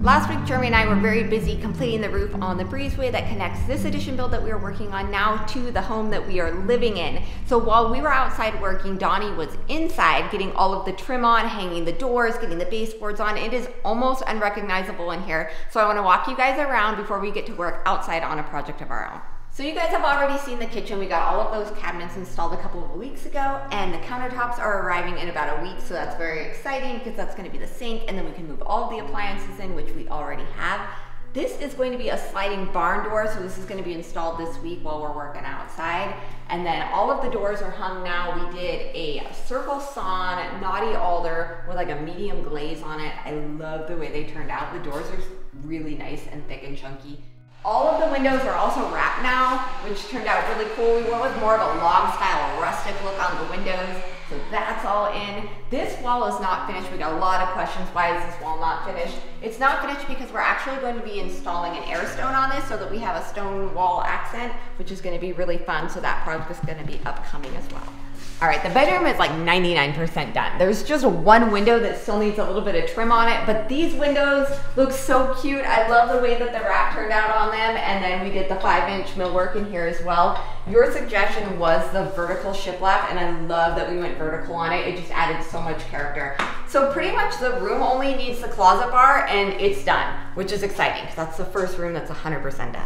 Last week, Jeremy and I were very busy completing the roof on the breezeway that connects this addition build that we are working on now to the home that we are living in. So while we were outside working, Donnie was inside getting all of the trim on, hanging the doors, getting the baseboards on. It is almost unrecognizable in here. So I want to walk you guys around before we get to work outside on a project of our own. So you guys have already seen the kitchen. We got all of those cabinets installed a couple of weeks ago, and the countertops are arriving in about a week, so that's very exciting because that's going to be the sink, and then we can move all of the appliances in, which we already have. This is going to be a sliding barn door, so this is going to be installed this week while we're working outside. And then all of the doors are hung now. We did a circle sawn naughty alder with like a medium glaze on it. I love the way they turned out. The doors are really nice and thick and chunky. All of the windows are also wrapped now, which turned out really cool. We went with more of a log style rustic look on the windows, so that's all in. This wall is not finished. We got a lot of questions, why is this wall not finished? It's not finished because we're actually going to be installing an air stone on this so that we have a stone wall accent, which is going to be really fun, so that project is going to be upcoming as well. All right, the bedroom is like 99% done. There's just one window that still needs a little bit of trim on it, but these windows look so cute. I love the way that the wrap turned out on them, and then we did the 5-inch millwork in here as well. Your suggestion was the vertical shiplap, and I love that we went vertical on it. It just added so much character. So pretty much the room only needs the closet bar, and it's done, which is exciting because that's the first room that's 100% done.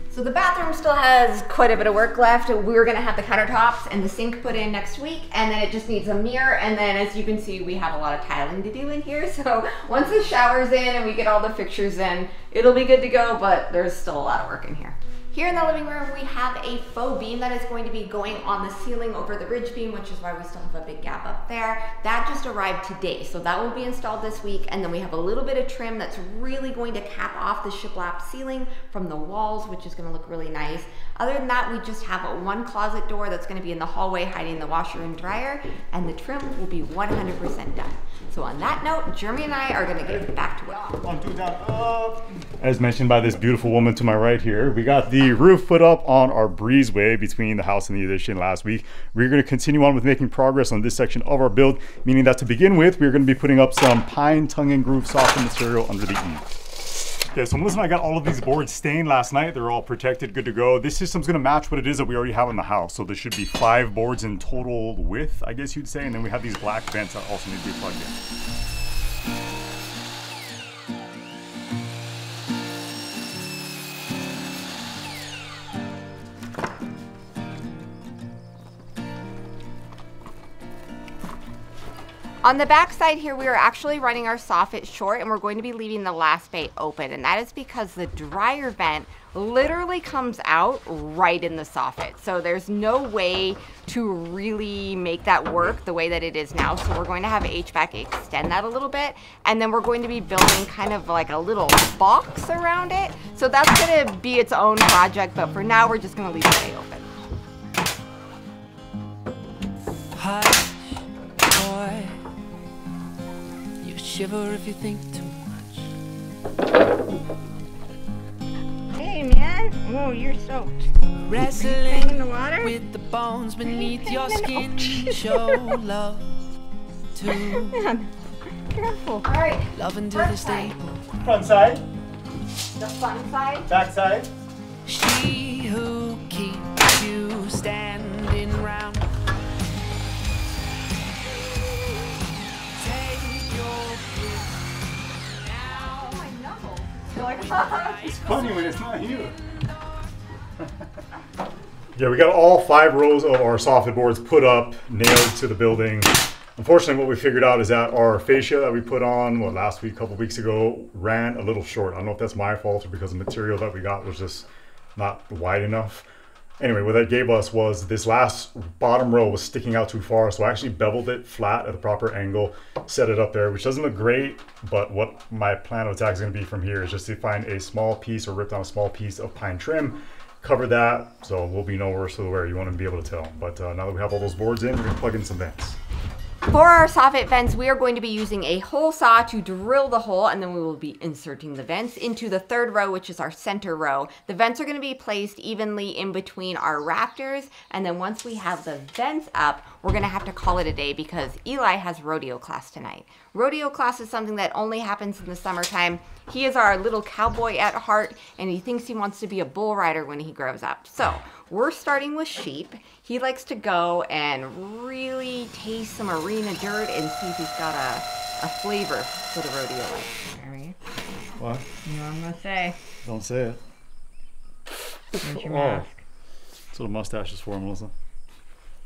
So the bathroom still has quite a bit of work left. We're gonna have the countertops and the sink put in next week, and then it just needs a mirror, and then as you can see, we have a lot of tiling to do in here. So once the shower's in and we get all the fixtures in, it'll be good to go, but there's still a lot of work in here. Here in the living room, we have a faux beam that is going to be going on the ceiling over the ridge beam, which is why we still have a big gap up there. That just arrived today, so that will be installed this week. And then we have a little bit of trim that's really going to cap off the shiplap ceiling from the walls, which is gonna look really nice. Other than that, we just have one closet door that's gonna be in the hallway hiding the washer and dryer, and the trim will be 100% done. So on that note, Jeremy and I are gonna get back to work. 1, 2, down, up. As mentioned by this beautiful woman to my right here, we got the roof put up on our breezeway between the house and the addition last week. We're going to continue on with making progress on this section of our build, meaning that to begin with, we're going to be putting up some pine tongue and groove soffit material under the eave. Okay, so Melissa and I got all of these boards stained last night. They're all protected, good to go. This system's going to match what it is that we already have in the house. So there should be 5 boards in total width, I guess you'd say. And then we have these black vents that also need to be plugged in. On the back side here, we are actually running our soffit short, and we're going to be leaving the last bay open, and that is because the dryer vent literally comes out right in the soffit. So there's no way to really make that work the way that it is now. So we're going to have HVAC extend that a little bit, and then we're going to be building kind of like a little box around it. So that's gonna be its own project, but for now, we're just gonna leave the bay open. Hush, boy. Shiver if you think too much. Hey man, whoa, you're soaked. Wrestling in the water with the bones beneath your skin. Show love to man, careful. All right, love into the stable. Front side. The fun side. Back side. She who keeps you standing round. It's funny when it's not you. Yeah, we got all 5 rows of our soffit boards put up, nailed to the building. Unfortunately, what we figured out is that our fascia that we put on, last week, a couple weeks ago, ran a little short. I don't know if that's my fault or because the material that we got was just not wide enough. Anyway, what that gave us was this last bottom row was sticking out too far, so I actually beveled it flat at the proper angle, set it up there, which doesn't look great, but what my plan of attack is going to be from here is just to find a small piece or rip down a small piece of pine trim, cover that, so we'll be no worse for the wear. You want to be able to tell. But now that we have all those boards in, we're going to plug in some vents. For our soffit vents, we are going to be using a hole saw to drill the hole, and then we will be inserting the vents into the third row, which is our center row. The vents are going to be placed evenly in between our rafters, and then once we have the vents up, we're going to have to call it a day because Eli has rodeo class tonight. Rodeo class is something that only happens in the summertime. He is our little cowboy at heart, and he thinks he wants to be a bull rider when he grows up. So we're starting with sheep. He likes to go and really taste some arena dirt and see if he's got a flavor for the rodeo life. Ferry. What? You know what I'm gonna say? Don't say it. Where's your mask? That's what a mustache is for, Melissa.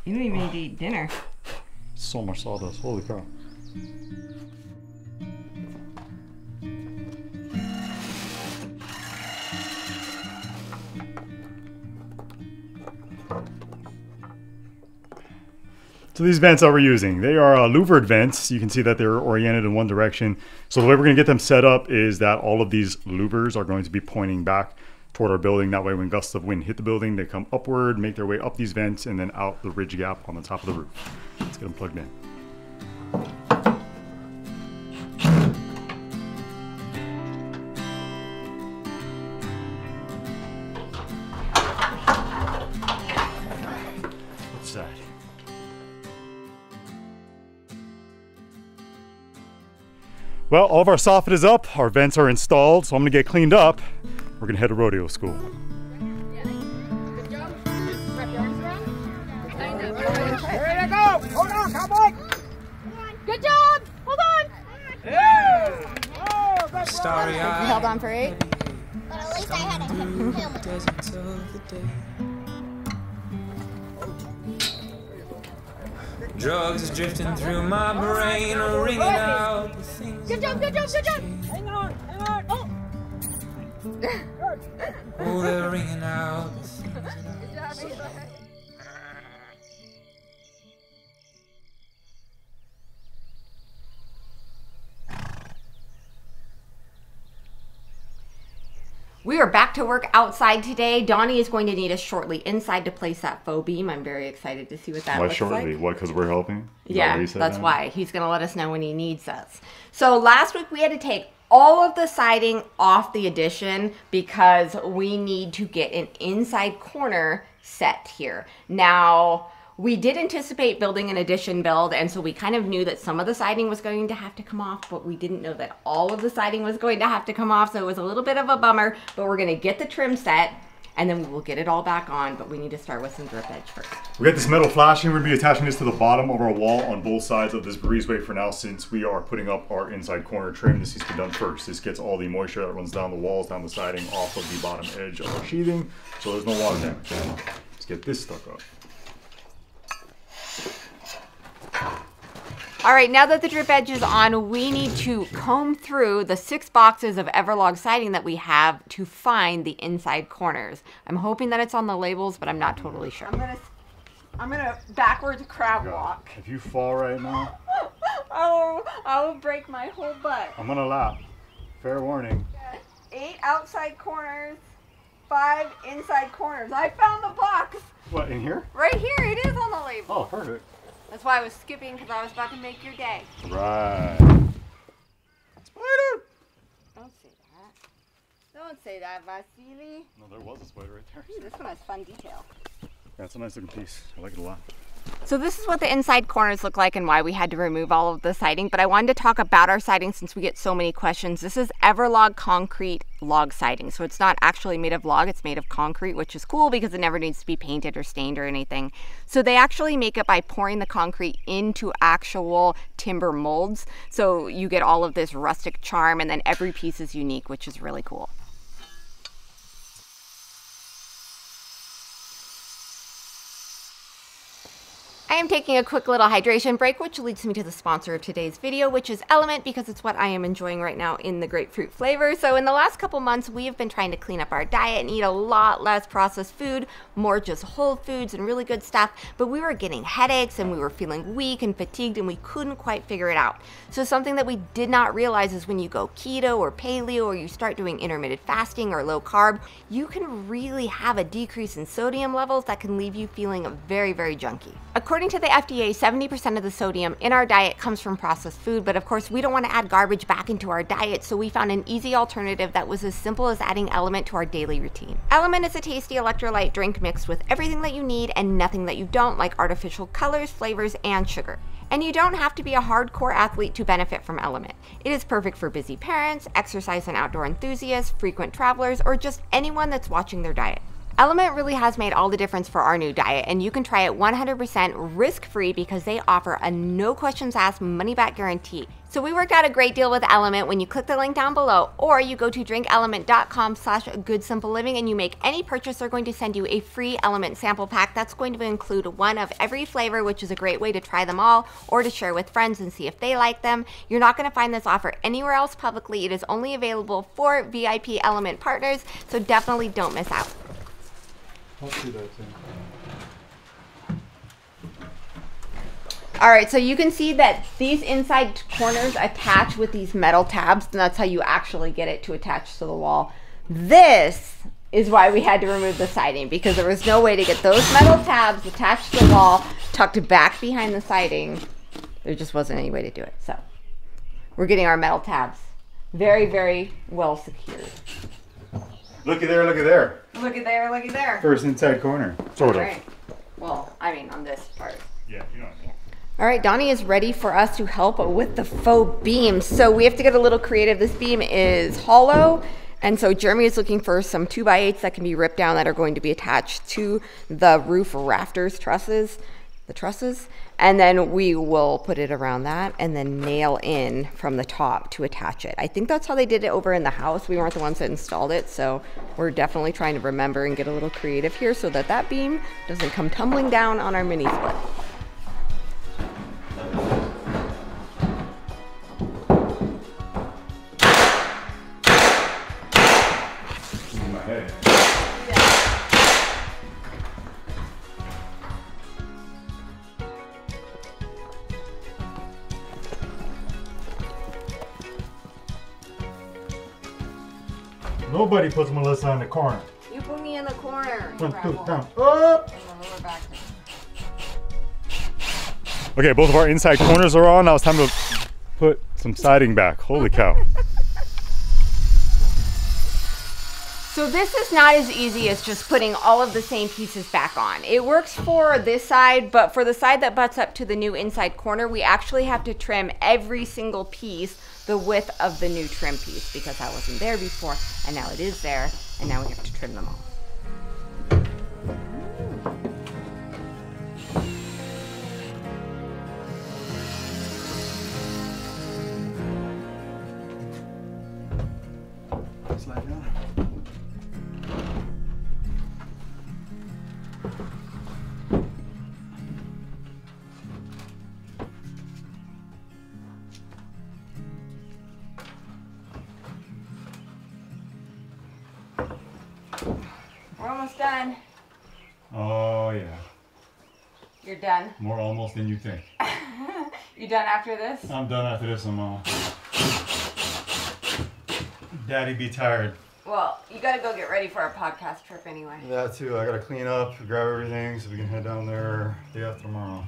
You don't even need to eat dinner. So much sawdust. Holy cow. So these vents that we're using, they are louvered vents. You can see that they're oriented in one direction. So the way we're going to get them set up is that all of these louvers are going to be pointing back toward our building. That way when gusts of wind hit the building, they come upward, make their way up these vents, and then out the ridge gap on the top of the roof. Let's get them plugged in. What's that? Well, all of our soffit is up, our vents are installed, so I'm gonna get cleaned up. We're gonna head to rodeo school. Good job. Wrap your arms around. Ready to go. Hold on, cowboy. Good job. Hold on. Yeah. Oh, that's Starry You eyed. held on for 8? But at least I had a helmet. Deserts of the day. Drugs drifting through my brain, ringing out the things. Good job, good job, good job. Hang on, hang on. Oh. Oh, they're ringing out the things. We are back to work outside today. Donnie is going to need us shortly inside to place that faux beam. I'm very excited to see what that Why looks shortly? like. What, because we're helping? Is that Yeah, what you said that's now? why. He's going to let us know when he needs us. So last week we had to take all of the siding off the addition because we need to get an inside corner set here. Now, we did anticipate building an addition build, and so we kind of knew that some of the siding was going to have to come off, but we didn't know that all of the siding was going to have to come off, so it was a little bit of a bummer, but we're going to get the trim set, and then we will get it all back on, but we need to start with some drip edge first. We got this metal flashing. We're going to be attaching this to the bottom of our wall on both sides of this breezeway for now, since we are putting up our inside corner trim. This needs to be done first. This gets all the moisture that runs down the walls, down the siding, off of the bottom edge of our sheathing, so there's no water damage. Let's get this stuck up. All right, now that the drip edge is on, we need to comb through the 6 boxes of Everlog siding that we have to find the inside corners. I'm hoping that it's on the labels, but I'm not totally sure. I'm gonna backwards crab walk. If you fall right now, I will break my whole butt. I'm gonna laugh. Fair warning. 8 outside corners, 5 inside corners. I found the box. What, in here? Right here, it is on the label. Oh, perfect. That's why I was skipping, because I was about to make your day. Right. Spider! Don't say that. Don't say that, Vasily. No, there was a spider right there. Ooh, this one has fun detail. Yeah, it's a nice looking piece. I like it a lot. So this is what the inside corners look like and why we had to remove all of the siding, but I wanted to talk about our siding since we get so many questions. This is Everlog concrete log siding. So it's not actually made of log, it's made of concrete, which is cool because it never needs to be painted or stained or anything. So they actually make it by pouring the concrete into actual timber molds. So you get all of this rustic charm, and then every piece is unique, which is really cool. I am taking a quick little hydration break, which leads me to the sponsor of today's video, which is Element, because it's what I am enjoying right now in the grapefruit flavor. So in the last couple months, we have been trying to clean up our diet and eat a lot less processed food, more just whole foods and really good stuff. But we were getting headaches and we were feeling weak and fatigued, and we couldn't quite figure it out. So something that we did not realize is when you go keto or paleo, or you start doing intermittent fasting or low carb, you can really have a decrease in sodium levels that can leave you feeling very, very junky. According According to the FDA, 70% of the sodium in our diet comes from processed food, but of course we don't want to add garbage back into our diet, so we found an easy alternative that was as simple as adding Element to our daily routine. Element is a tasty electrolyte drink mixed with everything that you need and nothing that you don't, like artificial colors, flavors, and sugar. And you don't have to be a hardcore athlete to benefit from Element. It is perfect for busy parents, exercise and outdoor enthusiasts, frequent travelers, or just anyone that's watching their diet. Element really has made all the difference for our new diet, and you can try it 100% risk-free because they offer a no questions asked money back guarantee. So we worked out a great deal with Element when you click the link down below, or you go to drinkelement.com/goodsimpleliving and you make any purchase. They're going to send you a free Element sample pack that's going to include one of every flavor, which is a great way to try them all or to share with friends and see if they like them. You're not going to find this offer anywhere else publicly. It is only available for VIP Element partners, so definitely don't miss out. Let's do that too. All right, so you can see that these inside corners attach with these metal tabs, and that's how you actually get it to attach to the wall. This is why we had to remove the siding, because there was no way to get those metal tabs attached to the wall, tucked back behind the siding. There just wasn't any way to do it. So we're getting our metal tabs very, very well secured. Looky there, looky there. Looky there, looky there. First inside corner. Sort of. Right. Well, I mean on this part. Yeah, you know. Yeah. All right, Donnie is ready for us to help with the faux beam. So we have to get a little creative. This beam is hollow, and so Jeremy is looking for some 2x8s that can be ripped down that are going to be attached to the roof rafters trusses, and then we will put it around that and then nail in from the top to attach it. I think that's how they did it over in the house. We weren't the ones that installed it, so we're definitely trying to remember and get a little creative here so that that beam doesn't come tumbling down on our mini split. In my head. Nobody puts Melissa in the corner. You put me in the corner. 1, 2, down. Up. Okay, both of our inside corners are on. Now it's time to put some siding back. Holy cow. So this is not as easy as just putting all of the same pieces back on. It works for this side, but for the side that butts up to the new inside corner, we actually have to trim every single piece the width of the new trim piece, because that wasn't there before, and now it is there, and now we have to trim them all. Slide down. We're almost done. Oh yeah. You're done. More almost than you think. You done after this? I'm done after this. Daddy be tired. Well, you gotta go get ready for our podcast trip anyway. That too. I gotta clean up, grab everything so we can head down there day after tomorrow.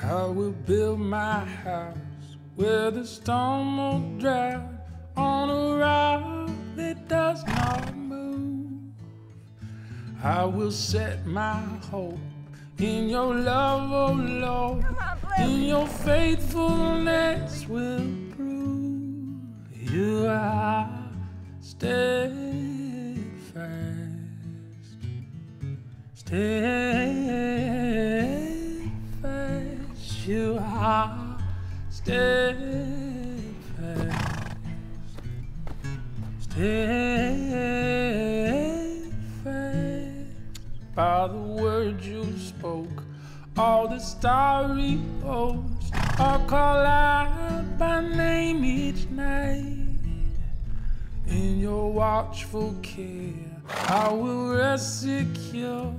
I will build my house where the storm won't drive, on a rock that does not move. I will set my hope in your love, oh Lord, in your faithfulness will prove you are steadfast, steadfast, you are steadfast, steadfast. By the words you spoke, all the starry hosts are called out by name each night. In your watchful care, I will rest secure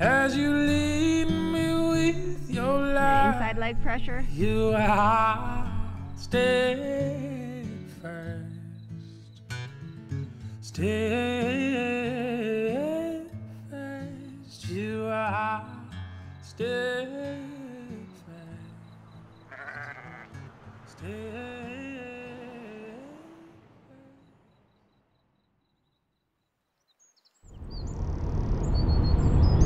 as you lead me with your light. Inside leg pressure. You are steadfast, steadfast, steadfast. You are steadfast. Steadfast.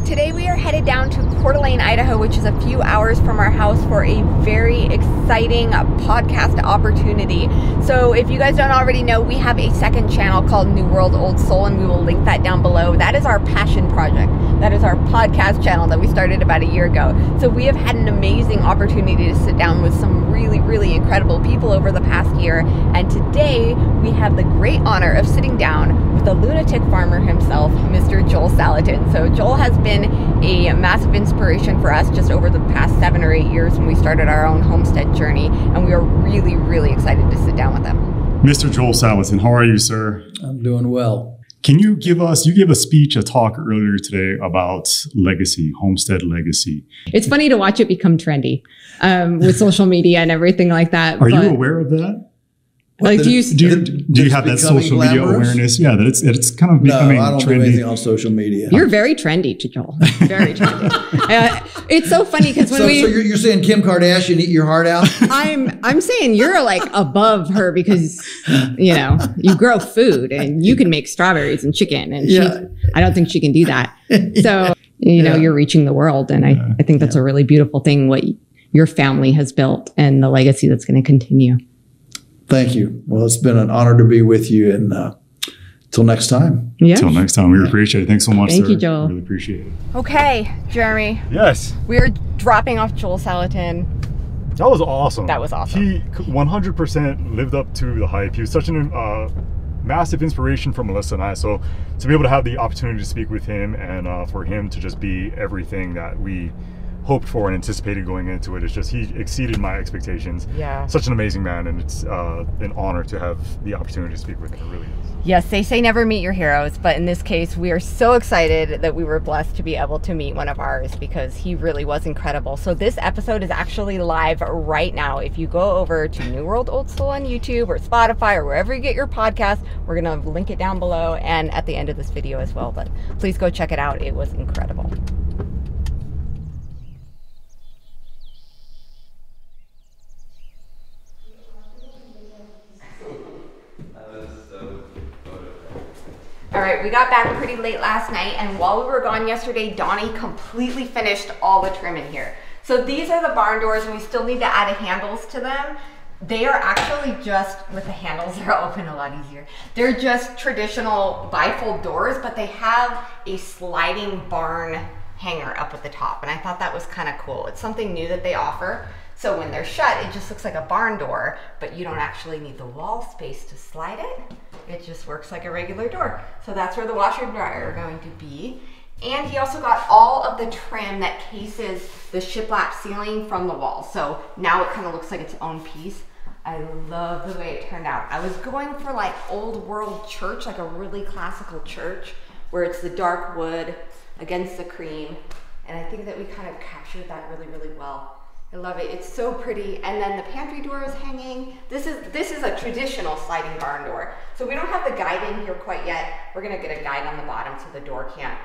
Today we are headed down to Coeur d'Alene, Idaho, which is a few hours from our house for a very exciting podcast opportunity. So if you guys don't already know, we have a second channel called New World Old Soul, and we will link that down below. That is our passion project. That is our podcast channel that we started about a year ago. So we have had an amazing opportunity to sit down with some really, really incredible people over the past year. And today we have the great honor of sitting down with the lunatic farmer himself, Mr. Joel Salatin. So Joel has been a massive inspiration for us just over the past 7 or 8 years when we started our own homestead journey, and we are really, really excited to sit down with him. Mr. Joel Salatin, how are you, sir? I'm doing well. Can you give us, you gave a talk earlier today about legacy, homestead legacy. It's funny to watch it become trendy with social media and everything like that. Are you aware of that? Like, do you have that social media awareness? Yeah, that it's kind of becoming trendy. No, I don't do anything on social media. You're very trendy, Joel. Very trendy. It's so funny because when so you're saying Kim Kardashian eat your heart out? I'm saying you're like above her because you grow food and you can make strawberries and chicken, and I don't think she can do that. So you're reaching the world, and I think that's a really beautiful thing what your family has built and the legacy that's going to continue. Thank you. Well, it's been an honor to be with you, and till next time. Yeah. Till next time. We appreciate it. Thanks so much, Thank sir. you, Joel. Really appreciate it. Okay, Jeremy. Yes. We're dropping off Joel Salatin. That was awesome. That was awesome. He 100% lived up to the hype. He was such an massive inspiration for Melissa and I. So to be able to have the opportunity to speak with him and for him to just be everything that we hoped for and anticipated going into it, it's just, he exceeded my expectations. Yeah. Such an amazing man, and it's an honor to have the opportunity to speak with him. It really is. Yes, they say never meet your heroes, but in this case, we are so excited that we were blessed to be able to meet one of ours because he really was incredible. So this episode is actually live right now. If you go over to New World Old Soul on YouTube or Spotify or wherever you get your podcast, we're going to link it down below and at the end of this video as well. But please go check it out. It was incredible. All right, we got back pretty late last night, and while we were gone yesterday, Donnie completely finished all the trim in here. So these are the barn doors, and we still need to add handles to them. They are actually just, with the handles, they're open a lot easier. They're just traditional bifold doors, but they have a sliding barn hanger up at the top, and I thought that was kind of cool. It's something new that they offer. So when they're shut, it just looks like a barn door, but you don't actually need the wall space to slide it. It just works like a regular door. So that's where the washer and dryer are going to be. And he also got all of the trim that cases the shiplap ceiling from the wall. So now it kind of looks like its own piece. I love the way it turned out. I was going for like old world church, like a really classical church, where it's the dark wood against the cream. And I think that we kind of captured that really, really well. I love it. It's so pretty. And then the pantry door is hanging. This is a traditional sliding barn door. So we don't have the guide in here quite yet. We're gonna get a guide on the bottom so the door can't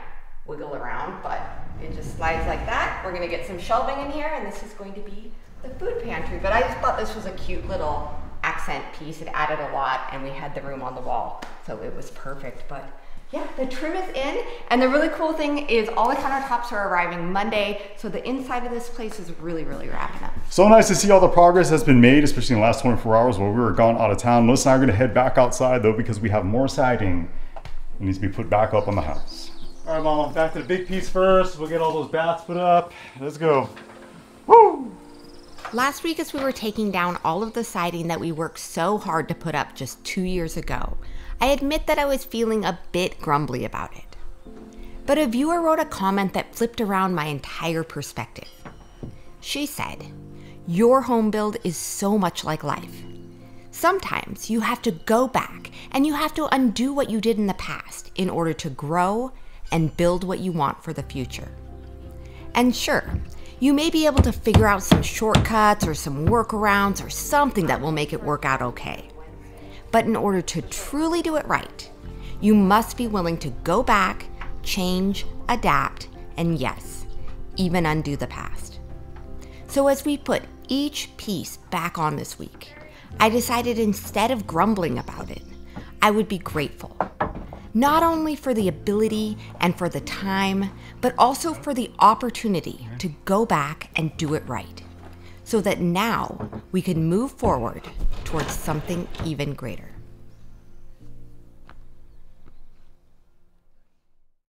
wiggle around, but it just slides like that. We're gonna get some shelving in here, and this is going to be the food pantry. But I just thought this was a cute little accent piece. It added a lot, and we had the room on the wall, so it was perfect. But yeah, the trim is in, and the really cool thing is all the countertops are arriving Monday, so the inside of this place is really, really wrapping up. So nice to see all the progress that's been made, especially in the last 24 hours while we were gone out of town. Melissa and I are gonna head back outside though, because we have more siding that needs to be put back up on the house. All right, Mama, back to the big piece first. We'll get all those bats put up. Let's go. Woo! Last week, as we were taking down all of the siding that we worked so hard to put up just 2 years ago, I admit that I was feeling a bit grumbly about it. But a viewer wrote a comment that flipped around my entire perspective. She said, "Your home build is so much like life. Sometimes you have to go back and you have to undo what you did in the past in order to grow and build what you want for the future. And sure, you may be able to figure out some shortcuts or some workarounds or something that will make it work out okay. But in order to truly do it right, You must be willing to go back, change, adapt, and yes, even undo the past. So as we put each piece back on this week, I decided instead of grumbling about it, I would be grateful. Not only for the ability and for the time, but also for the opportunity to go back and do it right, so that now we can move forward towards something even greater.